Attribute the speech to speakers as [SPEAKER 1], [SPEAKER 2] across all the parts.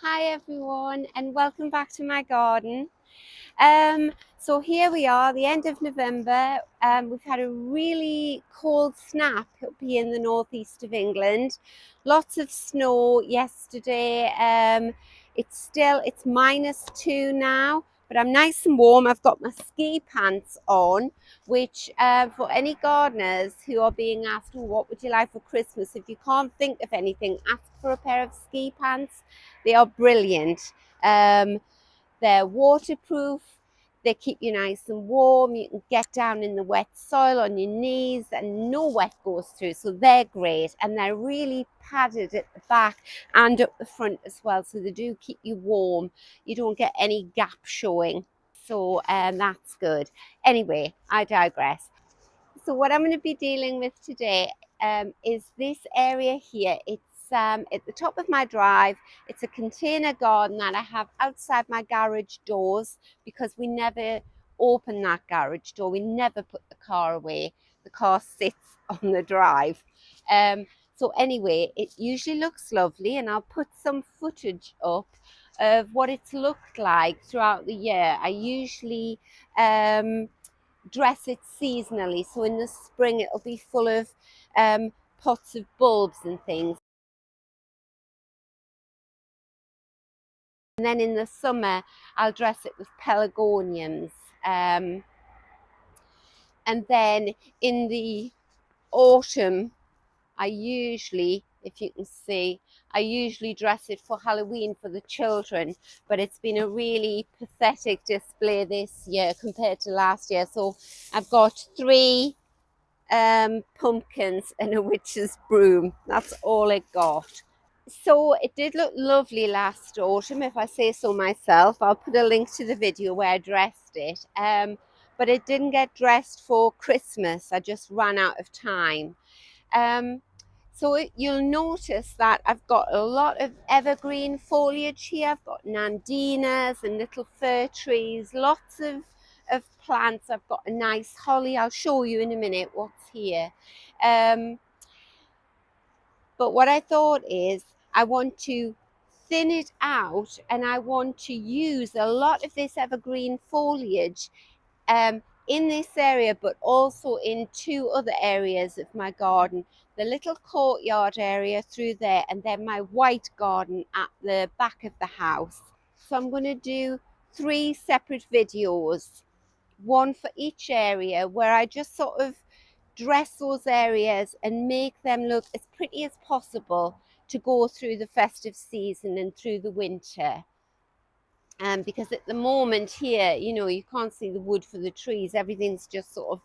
[SPEAKER 1] Hi everyone and welcome back to my garden. So here we are, the end of November. We've had a really cold snap up here in the northeast of England. Lots of snow yesterday. It's -2 now, but I'm nice and warm. I've got my ski pants on, which for any gardeners who are being asked, "Oh, what would you like for Christmas?" If you can't think of anything, ask for a pair of ski pants. They are brilliant. They're waterproof. They keep you nice and warm. You can get down in the wet soil on your knees and no wet goes through. So they're great. And they're really padded at the back and up the front as well. So they do keep you warm. You don't get any gap showing. So that's good. Anyway, I digress. So what I'm going to be dealing with today is this area here. It's at the top of my drive. It's a container garden that I have outside my garage doors because we never open that garage door. We never put the car away. The car sits on the drive. So anyway, it usually looks lovely, and I'll put some footage up of what it's looked like throughout the year. I usually dress it seasonally, so in the spring it'll be full of pots of bulbs and things, and then in the summer I'll dress it with pelargoniums, and then in the autumn I usually, if you can see, I usually dress it for Halloween for the children, but it's been a really pathetic display this year compared to last year. So I've got three pumpkins and a witch's broom. That's all it got. So it did look lovely last autumn, if I say so myself. I'll put a link to the video where I dressed it. But it didn't get dressed for Christmas. I just ran out of time. You'll notice that I've got a lot of evergreen foliage here. I've got nandinas and little fir trees, lots of plants. I've got a nice holly. I'll show you in a minute what's here. But what I thought is I want to thin it out, and I want to use a lot of this evergreen foliage in this area, but also in two other areas of my garden. The little courtyard area through there, and then my white garden at the back of the house. So I'm going to do 3 separate videos, one for each area, where I just sort of dress those areas and make them look as pretty as possible to go through the festive season and through the winter. Because at the moment here, you know, you can't see the wood for the trees. Everything's just sort of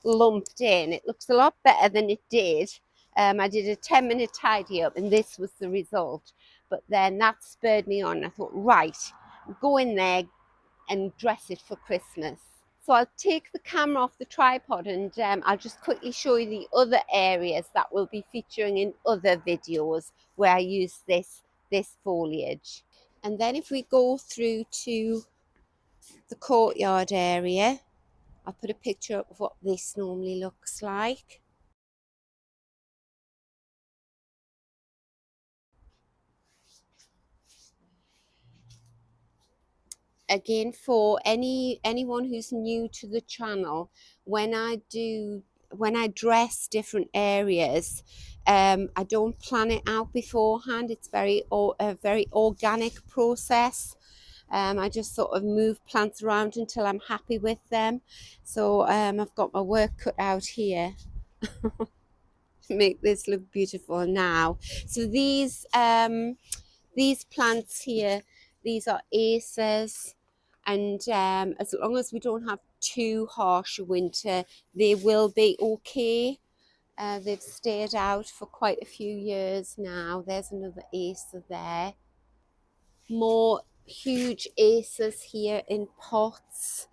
[SPEAKER 1] lumped in. It looks a lot better than it did. I did a 10-minute tidy up and this was the result. But then that spurred me on. I thought, right, go in there and dress it for Christmas. So I'll take the camera off the tripod, and I'll just quickly show you the other areas that will be featuring in other videos where I use this foliage. And then if we go through to the courtyard area, I'll put a picture up of what this normally looks like. Again, for anyone who's new to the channel, when I dress different areas, I don't plan it out beforehand. It's a very organic process. I just sort of move plants around until I'm happy with them. So I've got my work cut out here to make this look beautiful now. So these plants here, these are acers, and as long as we don't have too harsh a winter, they will be okay. They've stayed out for quite a few years now. There's another acer there. More huge acers here in pots.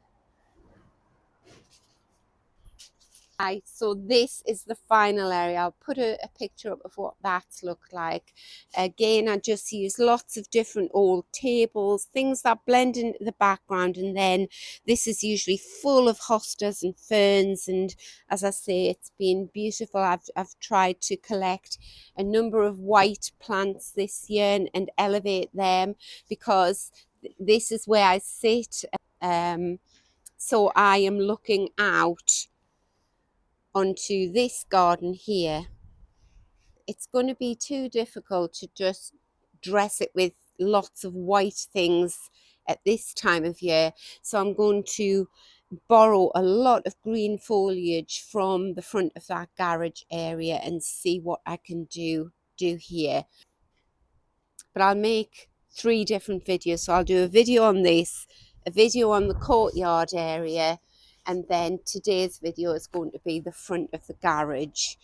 [SPEAKER 1] Right, so this is the final area. I'll put a picture up of what that's looked like. Again, I just use lots of different old tables, things that blend into the background, and then this is usually full of hostas and ferns, and as I say, it's been beautiful. I've tried to collect a number of white plants this year and elevate them, because this is where I sit. So I am looking out onto this garden here. It's going to be too difficult to just dress it with lots of white things at this time of year, so I'm going to borrow a lot of green foliage from the front of that garage area and see what I can do here. But I'll make 3 different videos. So I'll do a video on this, a video on the courtyard area, and then today's video is going to be the front of the garage.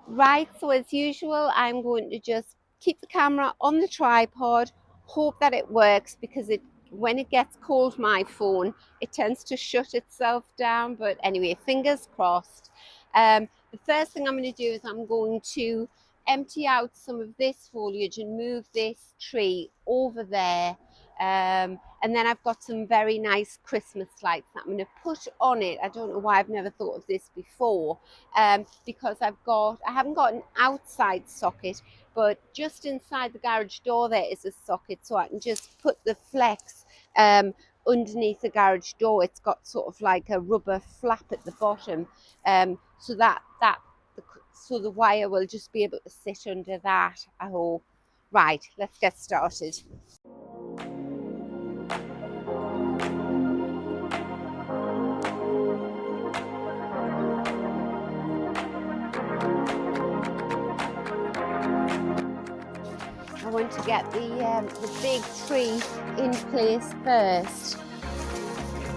[SPEAKER 1] Right, so as usual, I'm going to just keep the camera on the tripod, hope that it works, because when it gets cold, my phone, it tends to shut itself down. But anyway, fingers crossed. The first thing I'm going to do is I'm going to empty out some of this foliage and move this tree over there. And then I've got some very nice Christmas lights that I'm going to put on it. I don't know why I've never thought of this before, because I haven't got an outside socket, but just inside the garage door there is a socket, so I can just put the flex underneath the garage door. It's got sort of like a rubber flap at the bottom, so so the wire will just be able to sit under that, I hope. Right, let's get started. I want to get the big tree in place first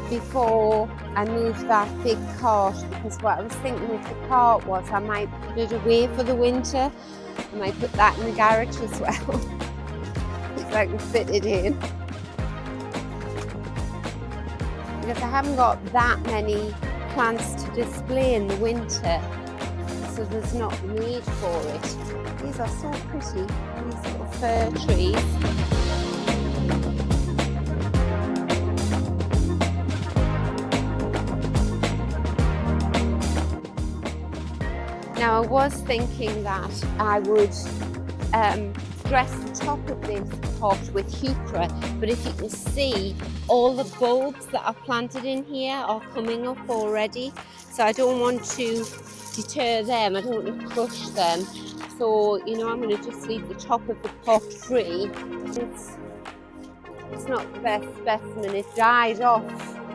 [SPEAKER 1] before I move that big cart, because what I was thinking with the cart was I might put it away for the winter. I might put that in the garage as well, if I can fit it in. Because I haven't got that many plants to display in the winter, so there's not need for it. These are so pretty, these little fir trees. Now I was thinking that I would dress the top of this pot with heuchera, but if you can see, all the bulbs that are planted in here are coming up already, so I don't want to deter them, I don't want to crush them. So, you know, I'm going to just leave the top of the pot free. It's not the best specimen. It died off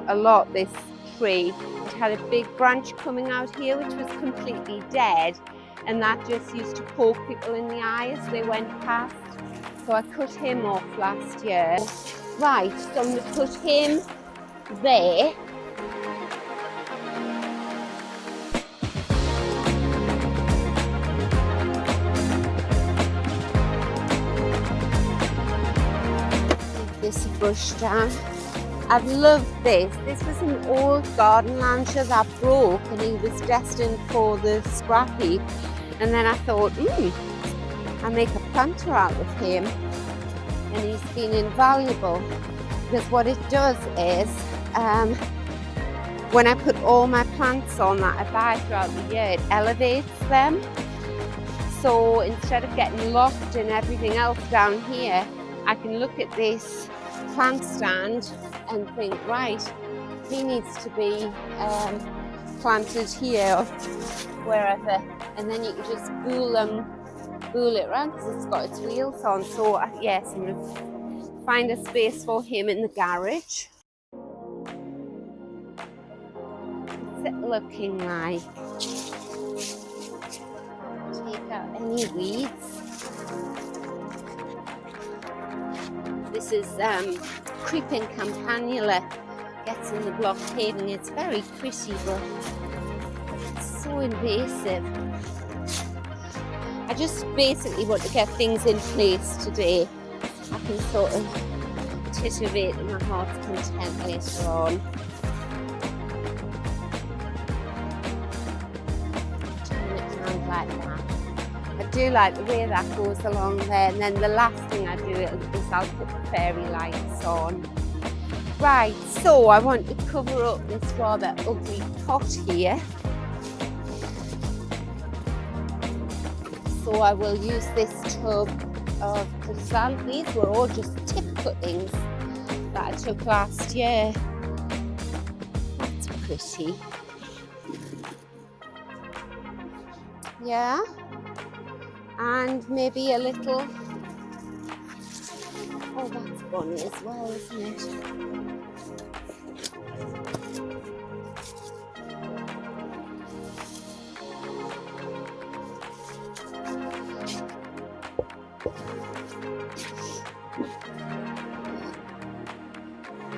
[SPEAKER 1] a lot, this tree. It had a big branch coming out here which was completely dead, and that just used to poke people in the eye as they went past. So I cut him off last year. Right, so I'm going to put him there. This bush down. I've loved this. This was an old garden launcher that broke, and he was destined for the scrap heap. And then I thought, I'll make a planter out of him. And he's been invaluable, because what it does is, when I put all my plants on that I buy throughout the year, it elevates them. So instead of getting lost in everything else down here, I can look at this plant stand and think, right, he needs to be planted here or wherever, and then you can just bool it around because it's got its wheels on. So yes, I'm going to find a space for him in the garage. What's it looking like? Take out any weeds. This is creeping campanula, gets in the block paving. It's very pretty, but it's so invasive. I just basically want to get things in place today. I can sort of titivate in my heart's content later on. like that. I do like the way that goes along there, and then the last thing I do is I'll put the fairy lights on. Right, so I want to cover up this rather ugly pot here. So I will use this tub of crystal. These were all just tip cuttings that I took last year. That's pretty. Yeah. And maybe a little, oh, that's bunny as well, isn't it?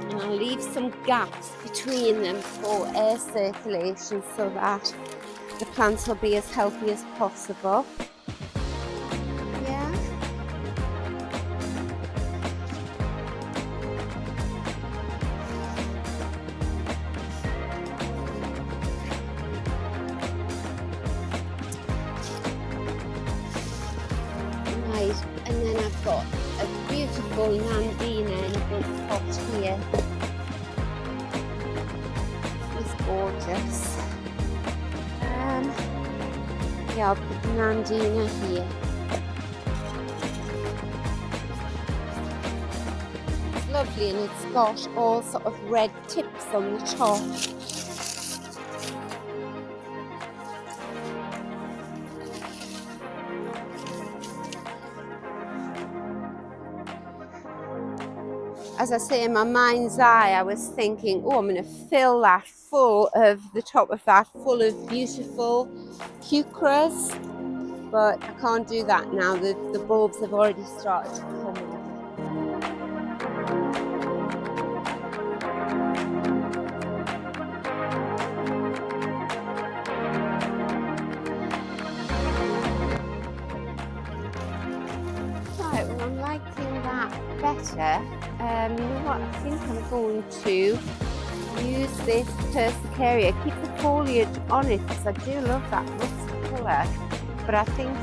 [SPEAKER 1] And I'll leave some gaps between them for air circulation so that the plants will be as healthy as possible. Yeah. Right, and then I've got a beautiful Nandina in a big pot here. It's gorgeous. Yeah, I'll put the Nandina here. It's lovely, and it's got all sort of red tips on the top. As I say, in my mind's eye, I was thinking, oh, I'm going to fill that full of, the top of that full of beautiful heucheras, but I can't do that now. The bulbs have already started to come up. Right, well, I'm liking that better. You know what, I think I'm going to use this Persicaria, keep the foliage on it because I do love that rust colour, but I think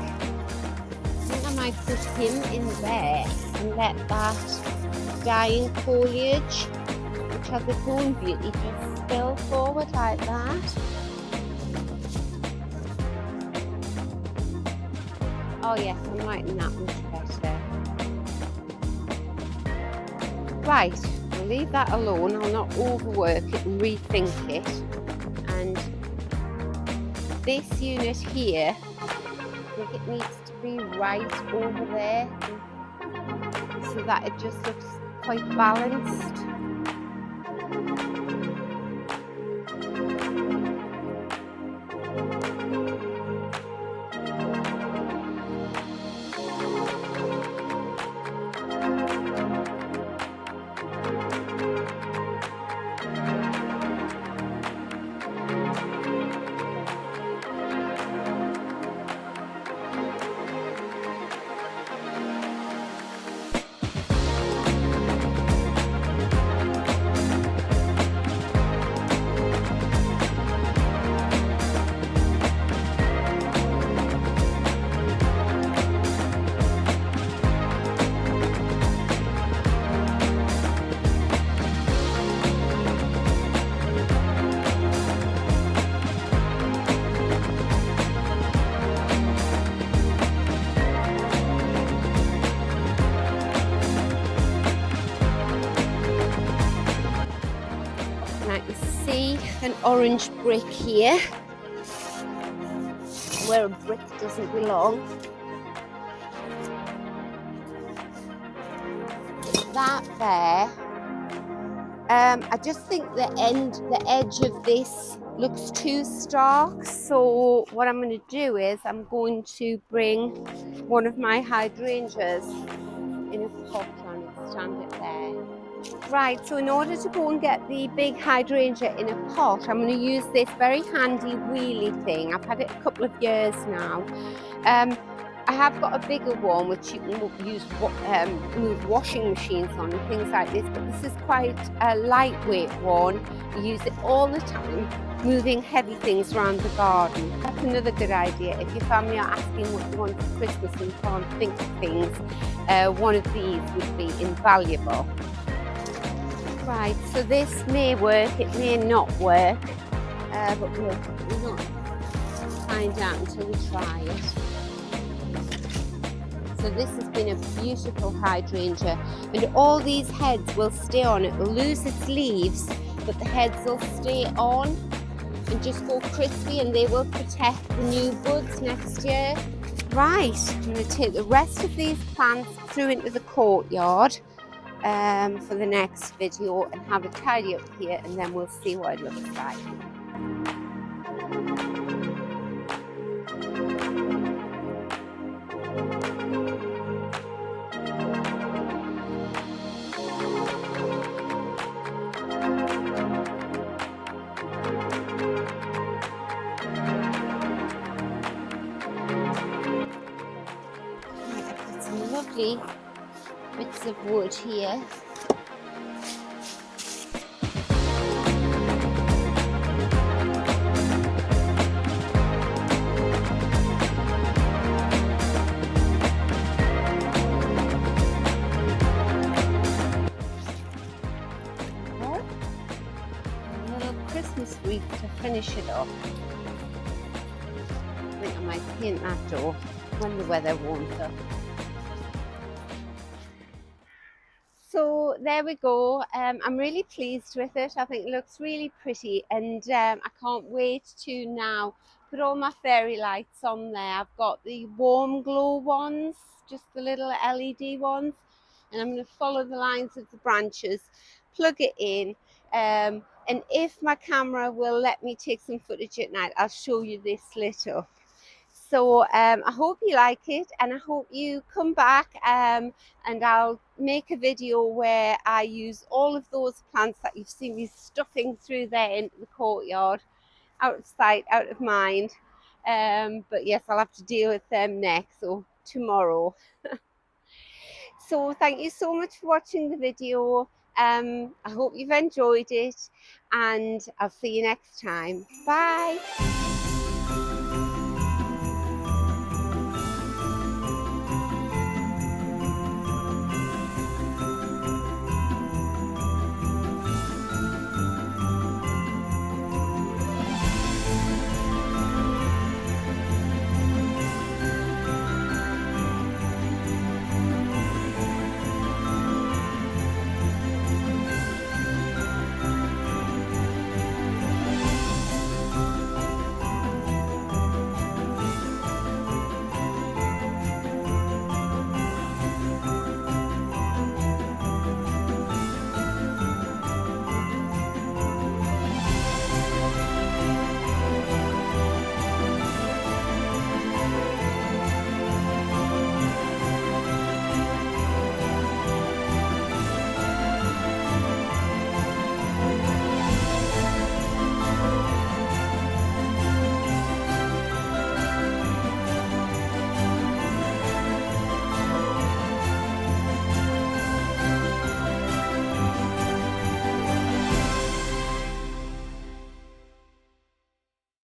[SPEAKER 1] I might put him in there and let that dying foliage, which has its own beauty, just spill forward like that. Oh yes, I'm liking that much better. Right, I'll leave that alone. I'll not overwork it and rethink it. And this unit here, I think it needs to be right over there so that it just looks quite balanced. An orange brick here where a brick doesn't belong. That there. I just think the edge of this looks too stark, so what I'm going to do is I'm going to bring one of my hydrangeas in a pot and stand it there. Right, so in order to go and get the big hydrangea in a pot, I'm going to use this very handy wheelie thing. I've had it a couple of years now. I have got a bigger one which you can use move washing machines on and things like this, but this is quite a lightweight one. You use it all the time, moving heavy things around the garden. That's another good idea. If your family are asking what you want for Christmas and you can't think of things, one of these would be invaluable. Right, so this may work, it may not work, but we'll not find out until we try it. So this has been a beautiful hydrangea, and all these heads will stay on. It will lose its leaves, but the heads will stay on and just go crispy, and they will protect the new buds next year. Right, I'm going to take the rest of these plants through into the courtyard for the next video and have a tidy up here, and then we'll see what it looks like. I've got some lovely bits of wood here. Christmas wreath to finish it off. I think I might paint that door when the weather warms up. So there we go. I'm really pleased with it. I think it looks really pretty, and I can't wait to now put all my fairy lights on there. I've got the warm glow ones, just the little LED ones, and I'm going to follow the lines of the branches, plug it in, and if my camera will let me take some footage at night, I'll show you this lit up. So I hope you like it, and I hope you come back and I'll make a video where I use all of those plants that you've seen me stuffing through there into the courtyard, out of sight, out of mind. But yes, I'll have to deal with them next, or tomorrow. So thank you so much for watching the video. I hope you've enjoyed it, and I'll see you next time. Bye.